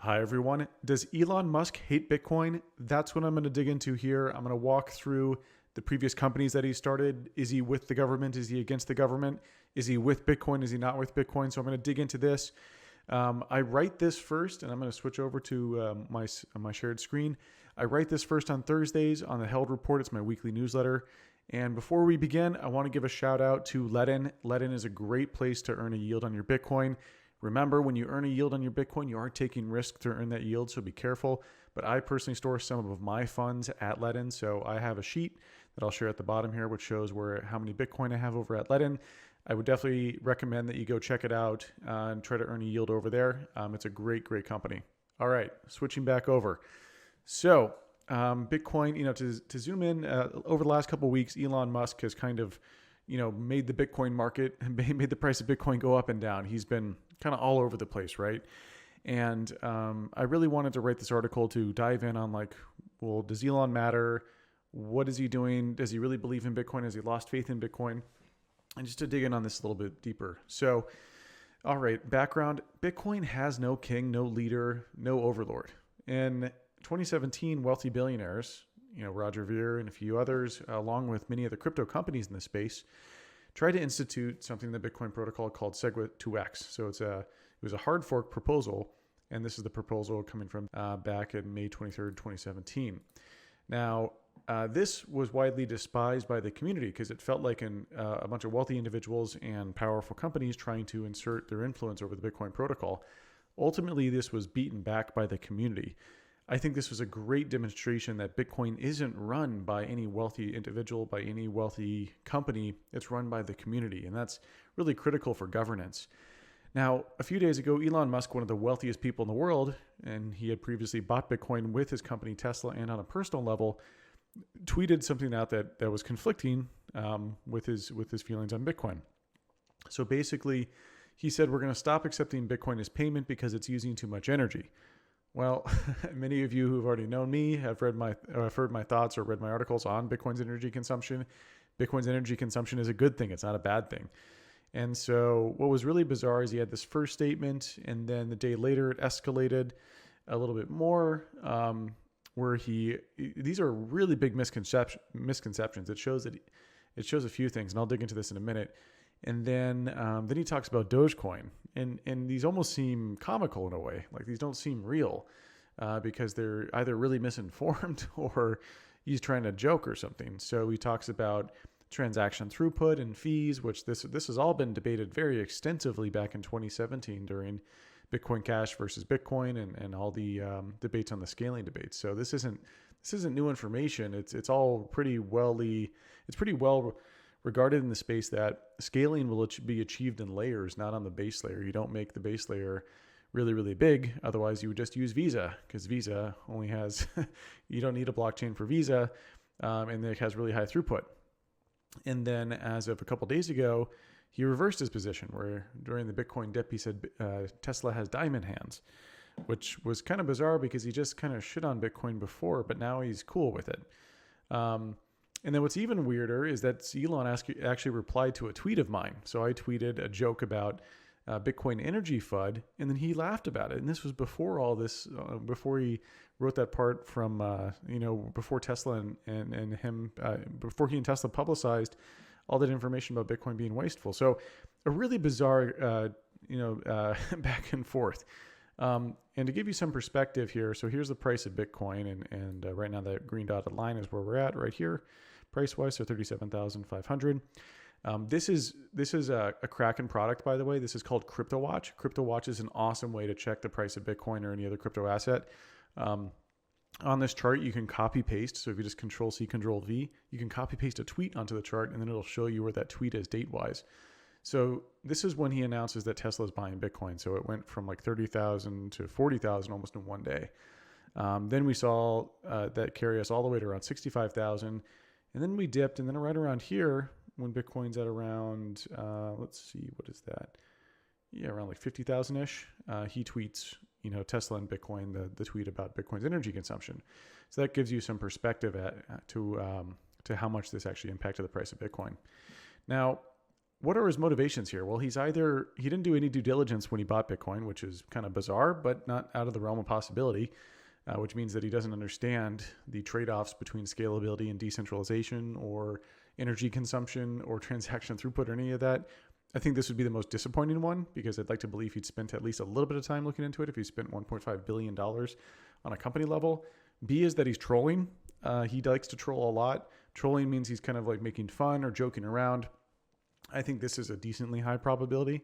Hi, everyone. Does Elon Musk hate Bitcoin? That's what I'm going to dig into here. I'm going to walk through the previous companies that he started. Is he with the government? Is he against the government? Is he with Bitcoin? Is he not with Bitcoin? So I'm going to dig into this. I write this first, and I'm going to switch over to my shared screen. I write this first on Thursdays on the Held Report. It's my weekly newsletter. And before we begin, I want to give a shout out to Leadin. Leadin is a great place to earn a yield on your Bitcoin. Remember, when you earn a yield on your Bitcoin, you are taking risk to earn that yield, so be careful. But I personally store some of my funds at Leadin, so I have a sheet that I'll share at the bottom here, which shows how many Bitcoin I have over at Leadin. I would definitely recommend that you go check it out and try to earn a yield over there. It's a great, great company. All right, switching back over. So Bitcoin, to zoom in, over the last couple of weeks, Elon Musk has kind of, made the Bitcoin market and made the price of Bitcoin go up and down. He's been kind of all over the place, right? And I really wanted to write this article to dive in on does Elon matter? What is he doing? Does he really believe in Bitcoin? Has he lost faith in Bitcoin? And just to dig in on this a little bit deeper. So, all right, background. Bitcoin has no king, no leader, no overlord. In 2017, wealthy billionaires, Roger Ver and a few others, along with many of the crypto companies in the space, tried to institute something in the Bitcoin protocol called SegWit2x. So it was a hard fork proposal, and this is the proposal coming from back in May 23rd, 2017. Now, this was widely despised by the community because it felt like a bunch of wealthy individuals and powerful companies trying to insert their influence over the Bitcoin protocol. Ultimately, this was beaten back by the community. I think this was a great demonstration that Bitcoin isn't run by any wealthy individual, by any wealthy company. It's run by the community, and that's really critical for governance. Now, a few days ago, Elon Musk, one of the wealthiest people in the world, and he had previously bought Bitcoin with his company Tesla and on a personal level, tweeted something out that was conflicting with his feelings on Bitcoin. So basically, he said, we're going to stop accepting Bitcoin as payment because it's using too much energy. Well, many of you who've already known me have heard my thoughts or read my articles on Bitcoin's energy consumption. Bitcoin's energy consumption is a good thing. It's not a bad thing. And so what was really bizarre is he had this first statement, and then the day later it escalated a little bit more, where these are really big misconceptions. It shows a few things, and I'll dig into this in a minute. And then he talks about Dogecoin, and these almost seem comical in a way. Like these don't seem real because they're either really misinformed or he's trying to joke or something. So he talks about transaction throughput and fees, which this has all been debated very extensively back in 2017 during Bitcoin Cash versus Bitcoin and all the debates on the scaling debates. So this isn't new information. It's all pretty well regarded in the space that scaling will be achieved in layers, not on the base layer. You don't make the base layer really, really big. Otherwise, you would just use Visa because Visa only has, you don't need a blockchain for Visa, and it has really high throughput. And then as of a couple of days ago, he reversed his position where during the Bitcoin dip, he said Tesla has diamond hands, which was kind of bizarre because he just kind of shit on Bitcoin before, but now he's cool with it. And then what's even weirder is that Elon actually replied to a tweet of mine. So I tweeted a joke about Bitcoin energy FUD, and then he laughed about it. And this was before all this, before he wrote that part from, before Tesla and him, before he and Tesla publicized all that information about Bitcoin being wasteful. So a really bizarre, back and forth. And to give you some perspective here, so here's the price of Bitcoin, and right now that green dotted line is where we're at right here, price-wise, so 37,500. This is a Kraken product, by the way. This is called CryptoWatch. CryptoWatch is an awesome way to check the price of Bitcoin or any other crypto asset. On this chart, you can copy paste. So if you just Control-C, Control-V, you can copy paste a tweet onto the chart, and then it'll show you where that tweet is date-wise. So this is when he announces that Tesla is buying Bitcoin. So it went from like 30,000 to 40,000 almost in one day. Then we saw that carry us all the way to around 65,000. And then we dipped. And then right around here, when Bitcoin's at around, let's see, what is that? Yeah, around like 50,000-ish. He tweets, Tesla and Bitcoin, the tweet about Bitcoin's energy consumption. So that gives you some perspective to how much this actually impacted the price of Bitcoin. Now, what are his motivations here? Well, he didn't do any due diligence when he bought Bitcoin, which is kind of bizarre, but not out of the realm of possibility, which means that he doesn't understand the trade-offs between scalability and decentralization or energy consumption or transaction throughput or any of that. I think this would be the most disappointing one because I'd like to believe he'd spent at least a little bit of time looking into it if he spent $1.5 billion on a company level. B is that he's trolling. He likes to troll a lot. Trolling means he's kind of like making fun or joking around. I think this is a decently high probability.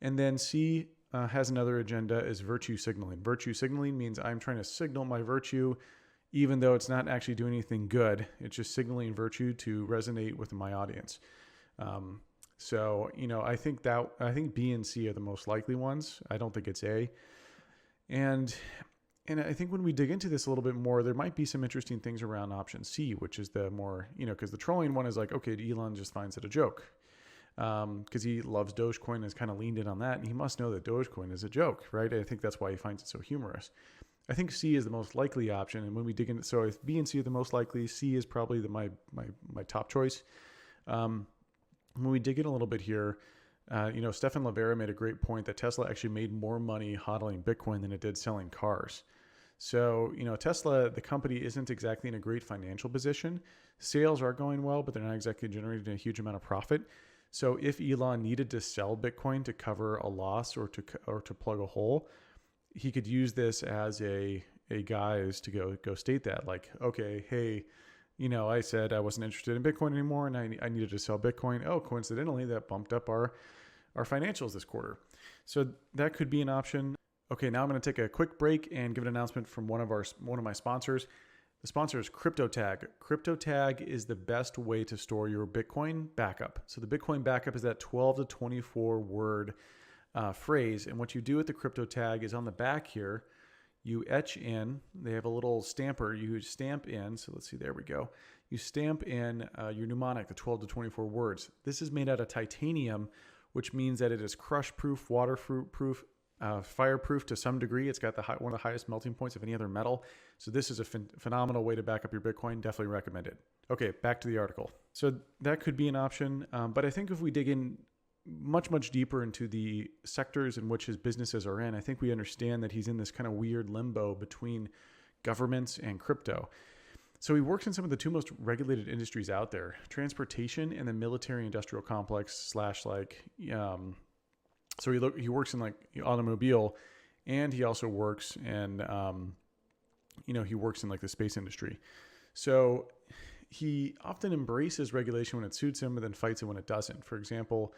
And then C has another agenda is virtue signaling. Virtue signaling means I'm trying to signal my virtue even though it's not actually doing anything good. It's just signaling virtue to resonate with my audience. So, I think B and C are the most likely ones. I don't think it's A. And I think when we dig into this a little bit more, there might be some interesting things around option C, which is the more, because the trolling one is like, okay, Elon just finds it a joke because he loves Dogecoin and has kind of leaned in on that. And he must know that Dogecoin is a joke, right? I think that's why he finds it so humorous. I think C is the most likely option. And when we dig into, so if B and C are the most likely, C is probably my top choice. When we dig in a little bit here, Stefan Livera made a great point that Tesla actually made more money hodling Bitcoin than it did selling cars. So, Tesla, the company isn't exactly in a great financial position. Sales are going well, but they're not exactly generating a huge amount of profit. So if Elon needed to sell Bitcoin to cover a loss or to plug a hole, he could use this as a guise to go state that, like, okay, hey, I said I wasn't interested in Bitcoin anymore and I needed to sell Bitcoin. Oh, coincidentally, that bumped up our financials this quarter. So that could be an option. Okay, now I'm going to take a quick break and give an announcement from one of my sponsors. The sponsor is CryptoTag. CryptoTag is the best way to store your Bitcoin backup. So the Bitcoin backup is that 12 to 24 word phrase. And what you do with the CryptoTag is on the back here, you etch in, they have a little stamper, you stamp in, so let's see, there we go. You stamp in your mnemonic, the 12 to 24 words. This is made out of titanium, which means that it is crush-proof, water-proof, fireproof to some degree. It's got one of the highest melting points of any other metal. So this is a phenomenal way to back up your Bitcoin. Definitely recommend it. Okay, back to the article. So that could be an option. But I think if we dig in much, much deeper into the sectors in which his businesses are in, I think we understand that he's in this kind of weird limbo between governments and crypto. So he works in some of the two most regulated industries out there, transportation and the military industrial complex / so he works in like automobile, and he also works in, he works in like the space industry. So he often embraces regulation when it suits him, but then fights it when it doesn't. For example,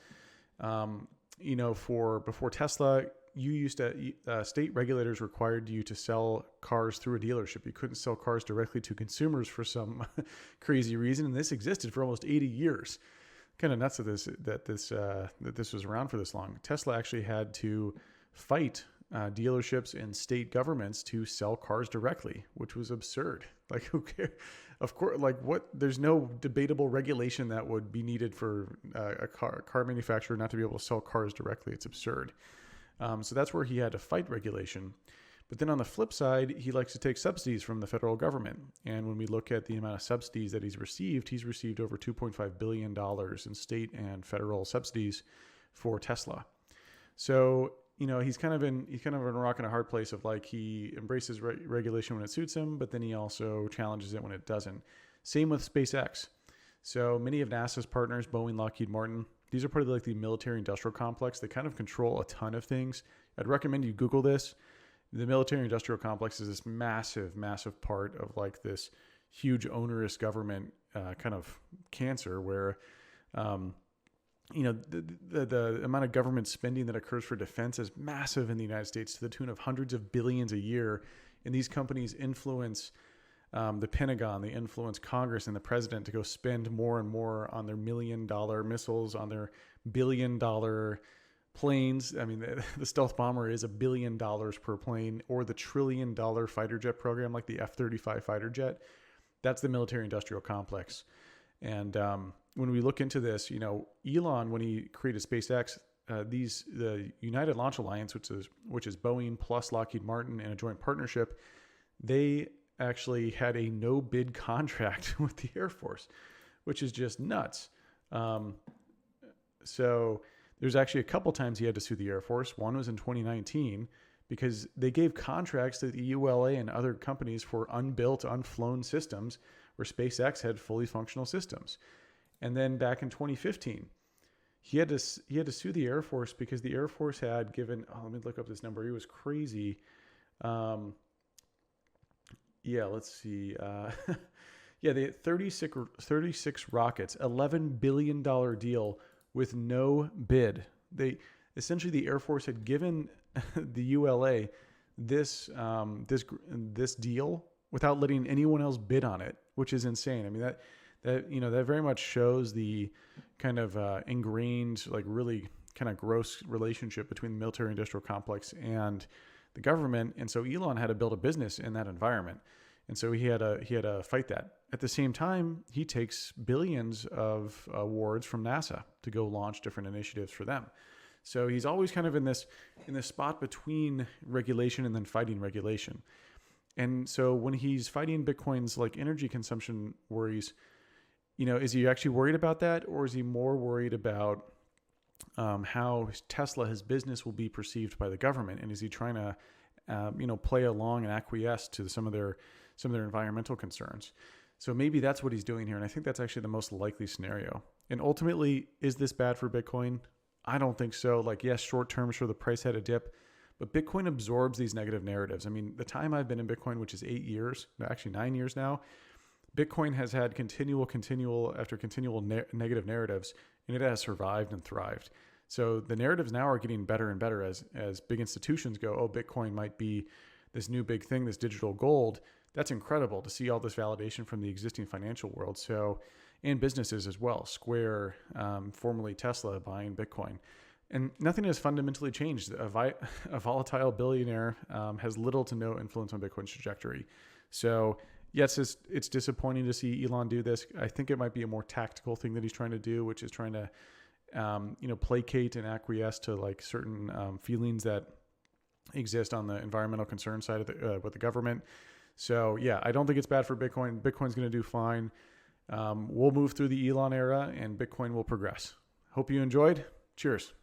before Tesla, you used to, state regulators required you to sell cars through a dealership. You couldn't sell cars directly to consumers for some crazy reason. And this existed for almost 80 years. Kind of nuts that this was around for this long. Tesla actually had to fight dealerships and state governments to sell cars directly, which was absurd. Like, who cares? Of course, like what? There's no debatable regulation that would be needed for a car manufacturer not to be able to sell cars directly. It's absurd. So that's where he had to fight regulation. But then on the flip side, he likes to take subsidies from the federal government. And when we look at the amount of subsidies that he's received over $2.5 billion in state and federal subsidies for Tesla. So, he's kind of in a rock and a hard place of like, he embraces regulation when it suits him, but then he also challenges it when it doesn't. Same with SpaceX. So many of NASA's partners, Boeing, Lockheed Martin, these are part of like the military industrial complex. They kind of control a ton of things. I'd recommend you Google this. The military industrial complex is this massive, massive part of like this huge onerous government kind of cancer where, the amount of government spending that occurs for defense is massive in the United States to the tune of hundreds of billions a year. And these companies influence the Pentagon, they influence Congress and the president to go spend more and more on their $1 million missiles, on their $1 billion planes. I mean, the stealth bomber is $1 billion per plane, or the $1 trillion fighter jet program, like the F-35 fighter jet. That's the military industrial complex. And when we look into this, Elon, when he created SpaceX, the United Launch Alliance, which is Boeing plus Lockheed Martin and a joint partnership, they actually had a no bid contract with the Air Force, which is just nuts. So there's actually a couple times he had to sue the Air Force. One was in 2019 because they gave contracts to the ULA and other companies for unbuilt, unflown systems where SpaceX had fully functional systems. And then back in 2015, he had to sue the Air Force because the Air Force had given, let me look up this number. It was crazy. Let's see. They had 36 rockets, $11 billion deal with no bid. Essentially the Air Force had given the ULA this deal without letting anyone else bid on it, which is insane. I mean, that very much shows the kind of ingrained, like really kind of gross relationship between the military industrial complex and the government. And so Elon had to build a business in that environment. And so he had to fight that. At the same time, he takes billions of awards from NASA to go launch different initiatives for them. So he's always kind of in this spot between regulation and then fighting regulation. And so when he's fighting Bitcoin's like energy consumption worries, is he actually worried about that, or is he more worried about how Tesla, his business, will be perceived by the government? And is he trying to play along and acquiesce to some of their environmental concerns? So maybe that's what he's doing here. And I think that's actually the most likely scenario. And ultimately, is this bad for Bitcoin? I don't think so. Like, yes, short term, sure, the price had a dip, but Bitcoin absorbs these negative narratives. I mean, the time I've been in Bitcoin, which is 8 years, actually 9 years now, Bitcoin has had continual negative narratives, and it has survived and thrived. So the narratives now are getting better and better as big institutions go, oh, Bitcoin might be this new big thing, this digital gold. That's incredible to see all this validation from the existing financial world. So, and businesses as well. Square, formerly Tesla, buying Bitcoin. And nothing has fundamentally changed. A volatile billionaire has little to no influence on Bitcoin's trajectory. So yes, it's disappointing to see Elon do this. I think it might be a more tactical thing that he's trying to do, which is trying to placate and acquiesce to like certain feelings that exist on the environmental concern side of with the government. So yeah, I don't think it's bad for Bitcoin. Bitcoin's going to do fine. We'll move through the Elon era and Bitcoin will progress. Hope you enjoyed. Cheers.